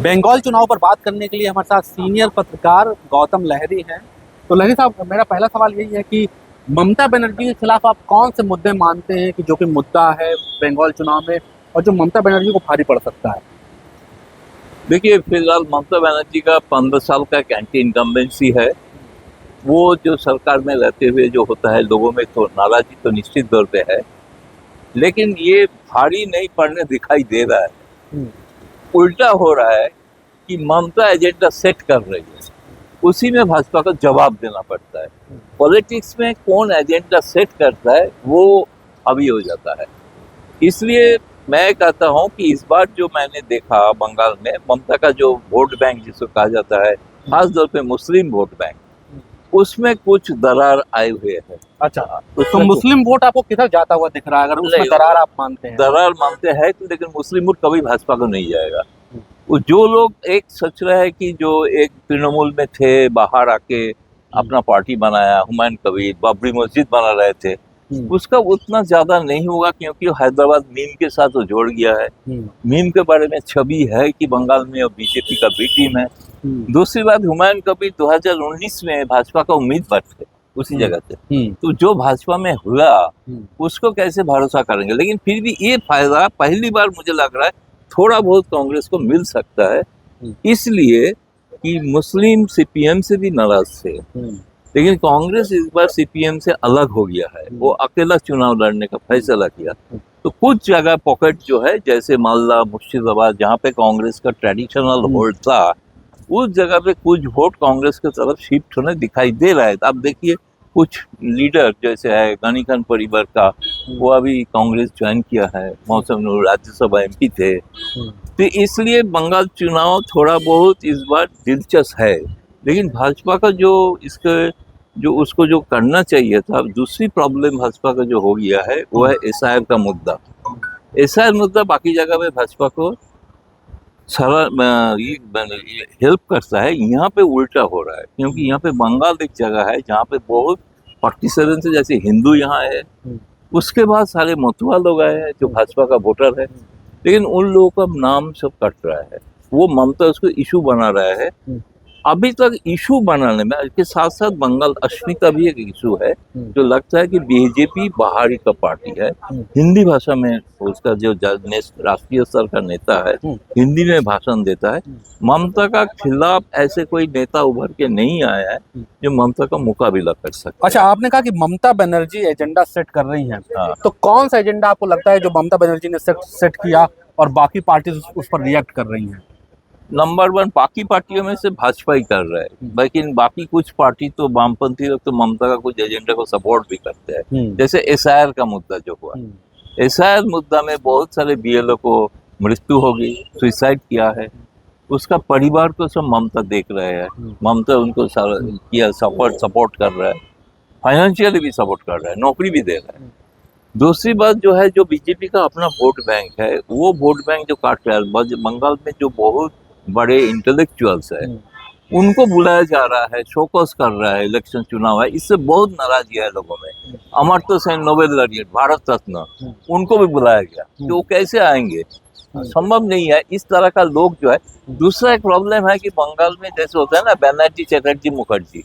बंगाल चुनाव पर बात करने के लिए हमारे साथ सीनियर पत्रकार गौतम लहरी हैं। तो लहरी साहब, मेरा पहला सवाल यही है कि ममता बनर्जी के खिलाफ आप कौन से मुद्दे मानते हैं कि जो कि मुद्दा है बंगाल चुनाव में और जो ममता बनर्जी को भारी पड़ सकता है? देखिए, फिलहाल ममता बनर्जी का 15 साल का एक एंटी इनकम्बेंसी है। वो जो सरकार में रहते हुए जो होता है, लोगों में तो नाराजगी तो निश्चित तौर पे है, लेकिन ये भारी नहीं पड़ने दिखाई दे रहा है। उल्टा हो रहा है कि ममता एजेंडा सेट कर रही है, उसी में भाजपा को जवाब देना पड़ता है। पॉलिटिक्स में कौन एजेंडा सेट करता है वो हावी हो जाता है। इसलिए मैं कहता हूं कि इस बार जो मैंने देखा बंगाल में, ममता का जो वोट बैंक जिसको कहा जाता है, खास तौर पे मुस्लिम वोट बैंक, उसमें कुछ दरार आए हुए हैं। अच्छा, तो मुस्लिम वोट आपको किधर जाता हुआ दिख रहा है, अगर उसमें दरार आप मानते हैं? दरार मानते हैं, लेकिन मुस्लिम वोट कभी भाजपा को नहीं जाएगा। वो जो लोग एक सोच रहे हैं कि जो एक तृणमूल में थे, बाहर आके अपना पार्टी बनाया, हुमायूं कबीर, बाबरी मस्जिद बना रहे थे, उसका उतना ज्यादा नहीं होगा, क्योंकि हैदराबाद मीम के साथ वो जोड़ गया है। मीम के बारे में छवि है कि बंगाल में बीजेपी का बी टीम है। दूसरी बात, हुमायूं कबीर 2019 में भाजपा का उम्मीदवार थे उसी जगह से, तो जो भाजपा में हुआ उसको कैसे भरोसा करेंगे। लेकिन फिर भी ये फायदा पहली बार मुझे लग रहा है थोड़ा बहुत कांग्रेस को मिल सकता है, इसलिए कि मुस्लिम सीपीएम से भी नाराज थे। लेकिन कांग्रेस इस बार सीपीएम से अलग हो गया है, वो अकेला चुनाव लड़ने का फैसला किया। तो कुछ जगह पॉकेट जो है, जैसे मालदा, मुर्शिदाबाद, जहाँ पे कांग्रेस का ट्रेडिशनल होल्ड था, उस जगह पे कुछ वोट कांग्रेस की तरफ शिफ्ट होने दिखाई दे रहा है। अब देखिए, कुछ लीडर जैसे है गनी खान परिवार का, वो अभी कांग्रेस ज्वाइन किया है, मौसम नूर राज्यसभा एमपी थे। तो इसलिए बंगाल चुनाव थोड़ा बहुत इस बार दिलचस्प है। लेकिन भाजपा का जो उसको जो करना चाहिए था, दूसरी प्रॉब्लम भाजपा का जो हो गया है वो है एसआईआर का मुद्दा। एसआईआर मुद्दा बाकी जगह में भाजपा को सारा हेल्प करता है, यहाँ पे उल्टा हो रहा है। क्योंकि यहाँ पे बंगाल एक जगह है जहाँ पे बहुत 47 से जैसे हिंदू यहाँ है, उसके बाद सारे मतुआ लोग आए हैं जो भाजपा का वोटर है, लेकिन उन लोगों का नाम सब कट रहा है। वो ममता उसको इशू बना रहा है। अभी तक इशू बनाने में इसके साथ साथ बंगाल अस्मिता भी एक इशू है, जो लगता है कि बीजेपी बाहरी का पार्टी है। हिंदी भाषा में उसका जो राष्ट्रीय स्तर का नेता है, हिंदी में भाषण देता है। ममता का खिलाफ ऐसे कोई नेता उभर के नहीं आया है जो ममता का मुकाबला कर सकता। अच्छा, आपने कहा कि ममता बनर्जी एजेंडा सेट कर रही हैं। तो कौन सा एजेंडा आपको लगता है जो ममता बनर्जी ने सेट किया और बाकी पार्टी उस पर रिएक्ट कर रही हैं? नंबर 1, बाकी पार्टियों में से भाजपा ही कर रहा है, लेकिन बाकी कुछ पार्टी तो वामपंथी लोग तो ममता का कुछ एजेंडा को सपोर्ट भी करते हैं। जैसे एसआईआर का मुद्दा जो हुआ, एसआईआर मुद्दा में बहुत सारे बीएलओ को मृत्यु हो गई, सुसाइड किया है। उसका परिवार को सब ममता देख रहे हैं, ममता उनको सपोर्ट कर रहा है, फाइनेंशियली भी सपोर्ट कर रहा है, नौकरी भी दे रहा है। दूसरी बात जो है, जो बीजेपी का अपना वोट बैंक है, वो वोट बैंक जो काट रहा है, बंगाल में जो बहुत बड़े इंटेलेक्चुअल्स है उनको बुलाया जा रहा है, शोकॉस कर रहा है, इलेक्शन चुनाव है, इससे बहुत नाराजगी है लोगों में। अमर्त्य सेन नोबेल लॉरिएट, भारत रत्न, उनको भी बुलाया गया, तो वो कैसे आएंगे? संभव नहीं है। इस तरह का लोग जो है। दूसरा एक प्रॉब्लम है कि बंगाल में जैसे होता है ना, बैनर्जी, चटर्जी, मुखर्जी,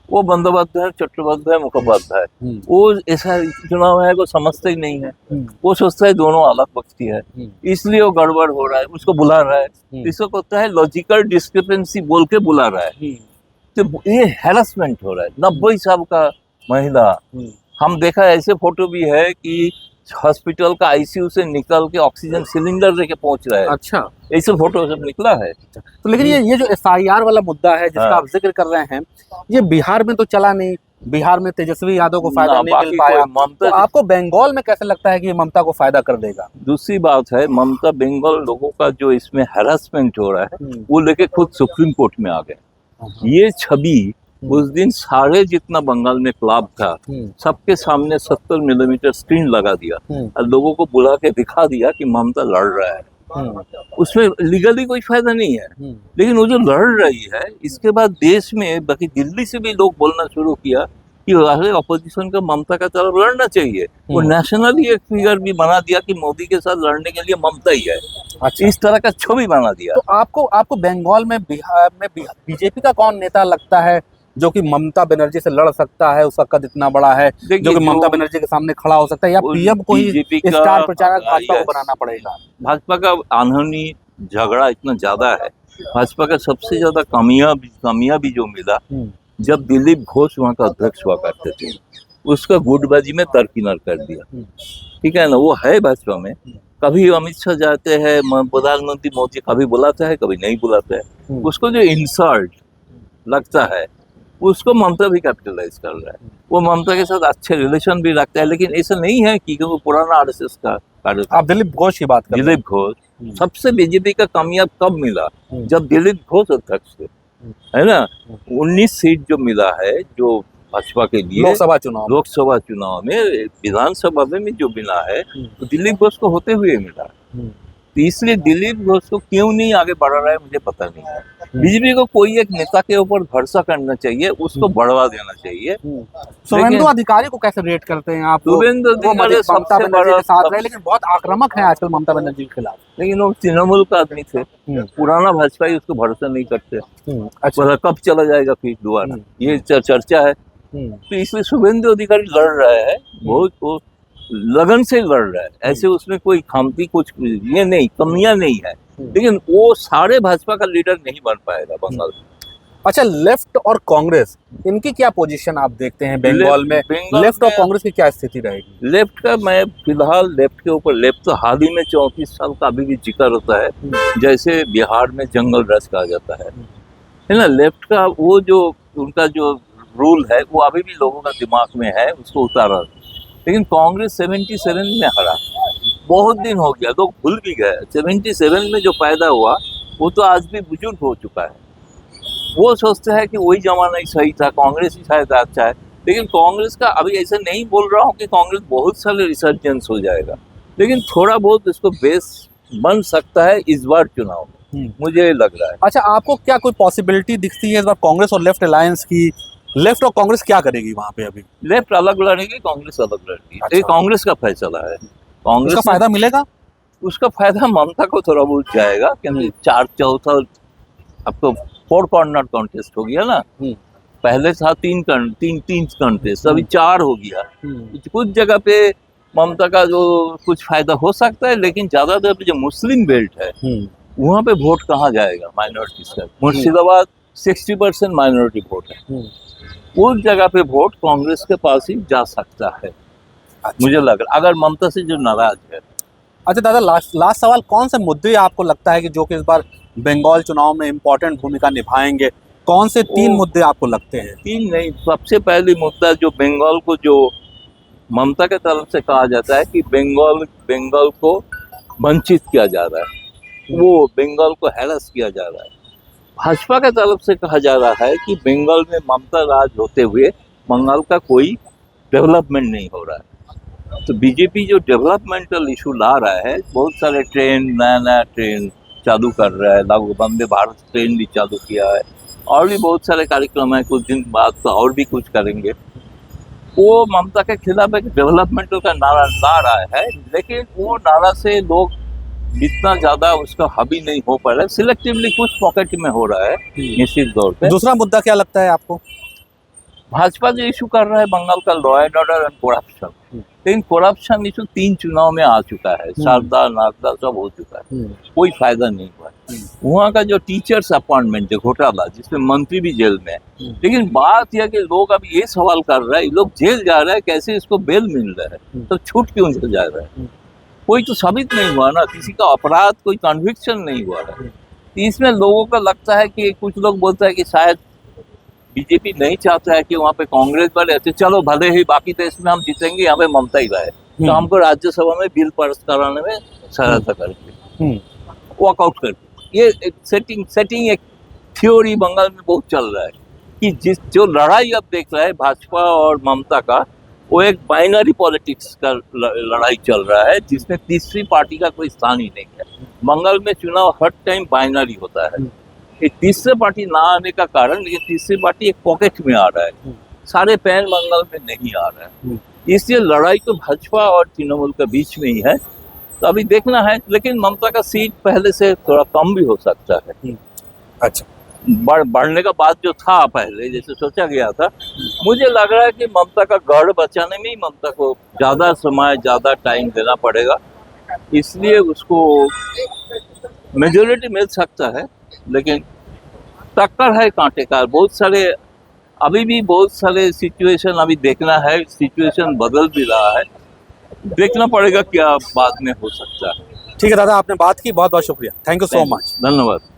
वो बंदोपाध्याय, चट्टोपाध्याय, मुखोपाध्याय, वो ऐसा चुनाव है वो समझते ही नहीं है। वो सोचता है दोनों अलग व्यक्ति है, इसलिए वो गड़बड़ हो रहा है, उसको बुला रहा है। इसको कहता है लॉजिकल डिस्क्रिपेंसी बोल के बुला रहा है। तो ये हैरेसमेंट हो रहा है। 90 साल का महिला, हम देखा ऐसे फोटो भी है कि हॉस्पिटल का आईसीयू से निकल के ऑक्सीजन सिलेंडर लेके पहुंच रहा है। अच्छा, ऐसे फोटो सब निकला है। तो लेकिन ये जो एसआईआर वाला मुद्दा है जिसका आप जिक्र कर रहे हैं, ये बिहार में तो चला नहीं। बिहार में तेजस्वी यादव को फायदा नहीं मिल पाया। तो आपको बंगाल में कैसे लगता है कि ये ममता को फायदा कर देगा? दूसरी बात है, ममता बंगाल लोगों का जो इसमें हैरेसमेंट हो रहा है वो लेके खुद सुप्रीम कोर्ट में आ गए। ये छवि उस दिन सारे जितना बंगाल में क्लब था, सबके सामने 70 मिलीमीटर स्क्रीन लगा दिया और लोगों को बुला के दिखा दिया कि ममता लड़ रहा है। उसमें लीगली कोई फायदा नहीं है, लेकिन वो जो लड़ रही है, इसके बाद देश में बाकी दिल्ली से भी लोग बोलना शुरू किया कि अपोजिशन का ममता का तरफ लड़ना चाहिए। वो नेशनली एक फिगर भी बना दिया कि मोदी के साथ लड़ने के लिए ममता ही है। अच्छा, इस तरह का छवि बना दिया। तो आपको बंगाल में, बिहार में बीजेपी का कौन नेता लगता है जो कि ममता बनर्जी से लड़ सकता है, उसका कद इतना बड़ा है जो कि ममता बनर्जी के सामने खड़ा हो सकता है, या पीएम को ही स्टार प्रचारक भाजपा को बनाना पड़ेगा? भाजपा का आंधनी झगड़ा इतना ज्यादा है। भाजपा का सबसे ज्यादा कमियां भी जो मिला, जब दिलीप घोष वहाँ का अध्यक्ष हुआ करते थे, उसका गुटबाजी में दरकिनार कर दिया। ठीक है ना, वो है भाजपा में। कभी अमित शाह जाते हैं, प्रधानमंत्री मोदी कभी बुलाता है, कभी नहीं बुलाता है। उसको जो इंसल्ट लगता है उसको ममता भी कैपिटलाइज कर रहा है। वो ममता के साथ अच्छे रिलेशन भी रखता है, लेकिन ऐसा नहीं है कि वो पुराना आरएसएस का कार्यकर्ता। आप दिलीप घोष की बात कर रहे हैं। दिलीप घोष सबसे बीजेपी का कामयाब कब मिला, जब दिलीप घोष अध्यक्ष थे, है ना। 19 सीट जो मिला है जो भाजपा के लिए लोकसभा चुनाव में, विधानसभा में जो मिला है, तो दिलीप घोष को होते हुए मिला। तो इसलिए दिलीप घोष को क्यों नहीं आगे बढ़ रहा है मुझे पता नहीं है। बीजेपी को कोई एक नेता के ऊपर भरोसा करना चाहिए, उसको बढ़वा देना चाहिए। शुभेंदु अधिकारी को कैसे रेट करते हैं आप? शुभेंदु अधिकारी ममता बनर्जी के साथ रहे, लेकिन बहुत आक्रामक है आजकल ममता बनर्जी के खिलाफ। लेकिन वो तृणमूल का आदमी थे, पुराना भाजपा ही, उसको भरोसा नहीं करते। अच्छा, कब चला जाएगा फिर दोबारा, ये चर्चा है। तो इसलिए शुभेंदु अधिकारी लड़ रहा है, बहुत लगन से लड़ रहा है। ऐसे उसमें कोई खामती कुछ ये नहीं, कमियां नहीं है, लेकिन वो सारे भाजपा का लीडर नहीं बन पाएगा बंगाल में। अच्छा, लेफ्ट और कांग्रेस, इनकी क्या पोजीशन आप देखते हैं बंगाल में? लेफ्ट और कांग्रेस की क्या स्थिति रहेगी? लेफ्ट का, मैं फिलहाल लेफ्ट के ऊपर, लेफ्ट तो हाल ही में 34 साल का अभी भी जिक्र होता है, जैसे बिहार में जंगल राज कहा जाता है ना। लेफ्ट का वो जो उनका जो रूल है वो अभी भी लोगों का दिमाग में है, उसको उतारा। लेकिन कांग्रेस 77 में हरा, बहुत दिन हो गया, लोग भूल भी गए। 77 में जो पैदा हुआ वो तो आज भी बुजुर्ग हो चुका है। वो सोचते हैं कि वही जमाना ही सही था, कांग्रेस ही शायद अच्छा है। लेकिन कांग्रेस का, अभी ऐसा नहीं बोल रहा हूँ कि कांग्रेस बहुत सारे रिसर्जेंस हो जाएगा, लेकिन थोड़ा बहुत इसको बेस बन सकता है इस बार चुनाव में, मुझे लग रहा है। अच्छा, आपको क्या कोई पॉसिबिलिटी दिखती है इस बार कांग्रेस और लेफ्ट अलायंस की? लेफ्ट और कांग्रेस क्या करेगी वहां पे? अभी लेफ्ट अलग लड़ेगी, कांग्रेस अलग लड़ेगी। ये कांग्रेस का फैसला है। कांग्रेस का फायदा मिलेगा? उसका फायदा ममता को थोड़ा बहुत जाएगा, क्योंकि 4/4 अब तो 4 कॉर्नर कॉन्टेस्ट हो गया ना। पहले था 3 कॉन्टेस्ट, अभी 4 हो गया। कुछ जगह पे ममता का जो कुछ फायदा हो सकता है, लेकिन ज्यादातर जो मुस्लिम बेल्ट है वहाँ पे वोट कहाँ जाएगा माइनॉरिटीज का? मुर्शिदाबाद 60% माइनॉरिटी वोट है, उस जगह पे वोट कांग्रेस के पास ही जा सकता है। मुझे लग रहा, अगर ममता से जो नाराज है। अच्छा दादा, लास्ट सवाल, कौन से मुद्दे आपको लगता है कि जो कि इस बार बंगाल चुनाव में इम्पोर्टेंट भूमिका निभाएंगे? कौन से 3 मुद्दे आपको लगते हैं? 3 नहीं, सबसे पहले मुद्दा जो बंगाल को, जो ममता के तरफ से कहा जाता है कि बंगाल को वंचित किया जा रहा है, वो बंगाल को हैरेस किया जा रहा है। भाजपा के तरफ से कहा जा रहा है कि बंगाल में ममता राज होते हुए बंगाल का कोई डेवलपमेंट नहीं हो रहा है। तो बीजेपी जो डेवलपमेंटल इशू ला रहा है, बहुत सारे ट्रेन, नया ट्रेन चालू कर रहा है, लागू वंदे भारत ट्रेन भी चालू किया है, और भी बहुत सारे कार्यक्रम है, कुछ दिन बाद तो और भी कुछ करेंगे। वो ममता के खिलाफ एक डेवलपमेंटल का नारा ला रहा है, लेकिन वो नारा से लोग इतना ज्यादा उसका हावी नहीं हो पा रहा है, सिलेक्टिवली कुछ पॉकेट में हो रहा है निश्चित तौर पे। दूसरा मुद्दा क्या लगता है आपको? भाजपा जो इशू कर रहा है बंगाल का, law and order and corruption, लेकिन करप्शन इशू 3 चुनाव में आ चुका है, शारदा नारदा सब हो चुका है, कोई फायदा नहीं हुआ। वहाँ का जो टीचर्स अपॉइंटमेंट जो घोटाला, जिसमें मंत्री भी जेल में है, लेकिन बात यह कि लोग अभी ये सवाल कर रहे हैं, लोग जेल जा रहे हैं, कैसे इसको बेल मिल रहा है, तो छूट क्यों जा रहा है? कोई तो साबित नहीं हुआ ना, किसी का अपराध, कोई कन्विक्शन नहीं हुआ है। इसमें लोगों को लगता है कि, कुछ लोग बोलते हैं कि शायद बीजेपी नहीं चाहता है कि वहाँ पे कांग्रेस वाले, चलो भले ही बाकी देश में हम जीतेंगे, यहाँ पे ममता ही रहे, तो हमको राज्यसभा में बिल पास कराने में सहायता करके, वॉकआउट करके। ये सेटिंग एक थ्योरी बंगाल में बहुत चल रहा है कि जो लड़ाई अब देख रहा है भाजपा और ममता का, वो एक बाइनरी पॉलिटिक्स का लड़ाई चल रहा है, जिसमें तीसरी पार्टी का कोई स्थान ही नहीं है। बंगाल में चुनाव हर टाइम बाइनरी होता है। ये तीसरी पार्टी ना आने का कारण, लेकिन तीसरी पार्टी एक पॉकेट में आ रहा है, सारे पैन मंगल में नहीं आ रहा है, इसलिए लड़ाई तो भाजपा और तृणमूल के बीच में ही है। तो अभी देखना है, लेकिन ममता का सीट पहले से थोड़ा कम भी हो सकता है। अच्छा, बढ़ने का बात जो था पहले जैसे सोचा गया था, मुझे लग रहा है कि ममता का गढ़ बचाने में ही ममता को ज्यादा समय ज्यादा टाइम देना पड़ेगा, इसलिए उसको मेजोरिटी मिल सकता है। लेकिन टक्कर है कांटे का, अभी भी बहुत सारे सिचुएशन अभी देखना है, सिचुएशन बदल भी रहा है, देखना पड़ेगा क्या बाद में हो सकता है। ठीक है दादा, आपने बात की, बहुत बहुत शुक्रिया, थैंक यू सो मच। धन्यवाद।